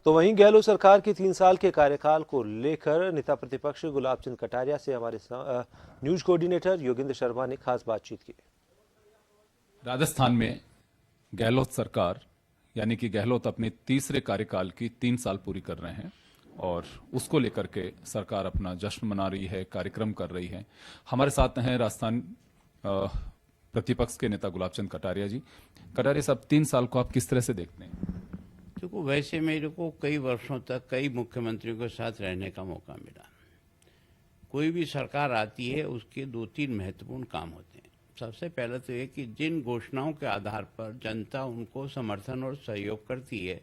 तो वहीं गहलोत सरकार की 3 साल के कार्यकाल को लेकर नेता प्रतिपक्ष गुलाब चंद कटारिया से हमारे न्यूज कोऑर्डिनेटर योगेंद्र शर्मा ने खास बातचीत की। राजस्थान में गहलोत सरकार यानी कि गहलोत अपने तीसरे कार्यकाल की 3 साल पूरी कर रहे हैं और उसको लेकर के सरकार अपना जश्न मना रही है, कार्यक्रम कर रही है। हमारे साथ हैं राजस्थान प्रतिपक्ष के नेता गुलाब चंद कटारिया जी। कटारिया साहब, 3 साल को आप किस तरह से देखते हैं? देखो, वैसे मेरे को कई वर्षों तक कई मुख्यमंत्रियों के साथ रहने का मौका मिला। कोई भी सरकार आती है उसके 2-3 महत्वपूर्ण काम होते हैं। सबसे पहले तो ये कि जिन घोषणाओं के आधार पर जनता उनको समर्थन और सहयोग करती है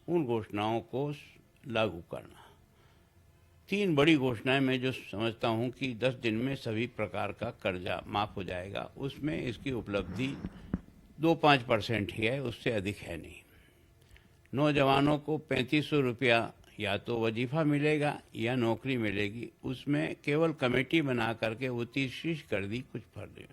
उन घोषणाओं को लागू करना। 3 बड़ी घोषणाएं मैं जो समझता हूं कि 10 दिन में सभी प्रकार का कर्जा माफ हो जाएगा, उसमें इसकी उपलब्धि 2-5% ही है, उससे अधिक है नहीं। नौजवानों को 3500 रुपया या तो वजीफा मिलेगा या नौकरी मिलेगी, उसमें केवल कमेटी बना करके वो 30 कर दी, कुछ फर्क नहीं।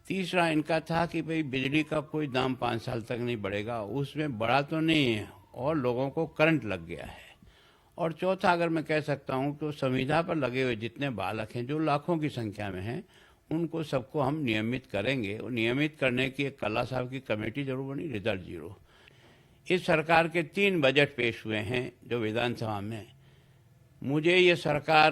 तीसरा इनका था कि भाई बिजली का कोई दाम 5 साल तक नहीं बढ़ेगा, उसमें बढ़ा तो नहीं है और लोगों को करंट लग गया है। और चौथा अगर मैं कह सकता हूं तो संविदा पर लगे हुए जितने बालक हैं जो लाखों की संख्या में हैं उनको सबको हम नियमित करेंगे और नियमित करने की एक कला साहब की कमेटी जरूर बनी, रिजल्ट 0। इस सरकार के 3 बजट पेश हुए हैं जो विधानसभा में। मुझे ये सरकार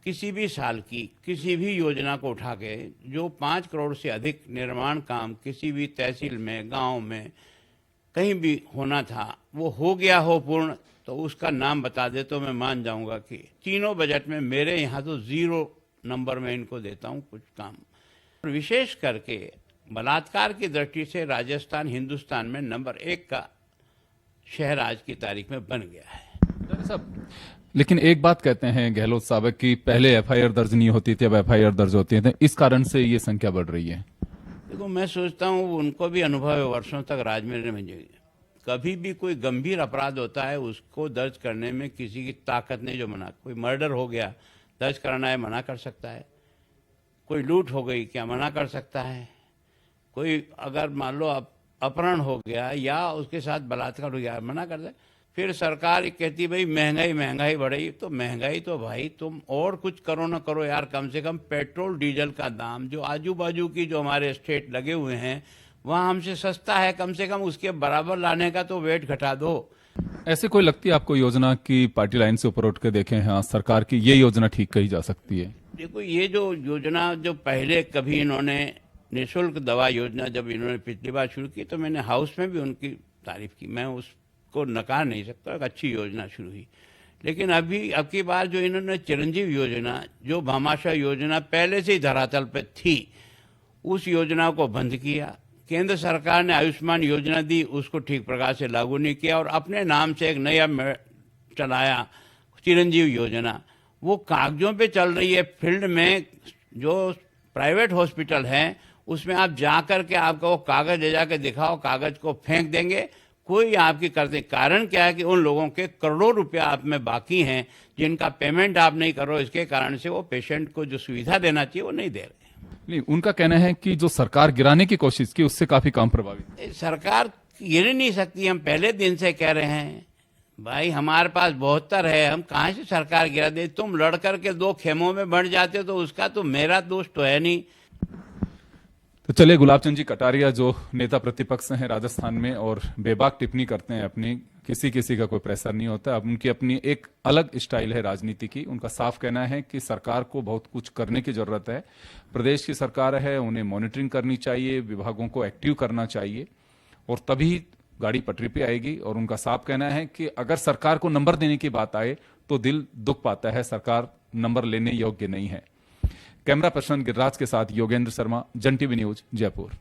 किसी भी साल की किसी भी योजना को उठा के जो 5 करोड़ से अधिक निर्माण काम किसी भी तहसील में, गांव में कहीं भी होना था वो हो गया हो पूर्ण, तो उसका नाम बता दे तो मैं मान जाऊंगा कि तीनों बजट में मेरे यहाँ तो 0 नंबर में इनको देता हूँ कुछ काम। विशेष करके बलात्कार की दृष्टि से राजस्थान हिंदुस्तान में नंबर 1 का शहर आज की तारीख में बन गया है। साहब, लेकिन एक बात कहते हैं गहलोत साहब कि पहले एफआईआर दर्ज नहीं होती थी, अब एफआईआर दर्ज होती है, इस कारण से ये संख्या बढ़ रही है। देखो, मैं सोचता हूँ उनको भी अनुभव है वर्षों तक राज में कभी भी कोई गंभीर अपराध होता है उसको दर्ज करने में किसी की ताकत नहीं जो मना। कोई मर्डर हो गया दर्ज कराना है, मना कर सकता है। कोई लूट हो गई क्या मना कर सकता है। कोई अगर मान लो अपहरण हो गया या उसके साथ बलात्कार हो गया मना कर दे। फिर सरकार कहती भाई महंगाई बढ़ी, तो महंगाई तो भाई तुम और कुछ करो ना करो यार, कम से कम पेट्रोल डीजल का दाम जो आजू बाजू की जो हमारे स्टेट लगे हुए हैं वहाँ हमसे सस्ता है, कम से कम उसके बराबर लाने का तो वेट घटा दो। ऐसे कोई लगती है आपको योजना की पार्टी लाइन से ऊपर उठ के देखें, हाँ सरकार की ये योजना ठीक कही जा सकती है? देखो, ये जो योजना जो पहले कभी इन्होंने निःशुल्क दवा योजना जब इन्होंने पिछली बार शुरू की तो मैंने हाउस में भी उनकी तारीफ की, मैं उसको नकार नहीं सकता, एक अच्छी योजना शुरू हुई। लेकिन अब की बार जो इन्होंने चिरंजीव योजना जो भामाशाह योजना पहले से ही धरातल पे थी उस योजना को बंद किया। केंद्र सरकार ने आयुष्मान योजना दी, उसको ठीक प्रकार से लागू नहीं किया और अपने नाम से एक नया चलाया चिरंजीव योजना। वो कागजों पे चल रही है, फील्ड में जो प्राइवेट हॉस्पिटल हैं उसमें आप जा कर के आपको वो कागज ले जाके दिखाओ, कागज को फेंक देंगे, कोई आपकी करते। कारण क्या है कि उन लोगों के करोड़ों रुपया आप में बाकी हैं जिनका पेमेंट आप नहीं करो, इसके कारण से वो पेशेंट को जो सुविधा देना चाहिए वो नहीं दे रहे। नहीं, उनका कहना है कि जो सरकार गिराने की कोशिश की उससे काफी काम प्रभावित। सरकार गिर नहीं सकती, हम पहले दिन से कह रहे हैं भाई हमारे पास 72 है, हम कहाँ से सरकार गिरा दे। तुम लड़ करके 2 खेमों में बढ़ जाते हो तो उसका तो मेरा दोष तो है नहीं। तो चलिए, गुलाब चंद जी कटारिया जो नेता प्रतिपक्ष हैं राजस्थान में और बेबाक टिप्पणी करते हैं, अपनी किसी का कोई प्रेशर नहीं होता। अब उनकी अपनी एक अलग स्टाइल है राजनीति की। उनका साफ कहना है कि सरकार को बहुत कुछ करने की जरूरत है। प्रदेश की सरकार है, उन्हें मॉनिटरिंग करनी चाहिए, विभागों को एक्टिव करना चाहिए और तभी गाड़ी पटरी पे आएगी। और उनका साफ कहना है कि अगर सरकार को नंबर देने की बात आए तो दिल दुख पाता है, सरकार नंबर लेने योग्य नहीं है। कैमरा पर्सन गिरिराज के साथ योगेंद्र शर्मा, जन टीवी न्यूज, जयपुर।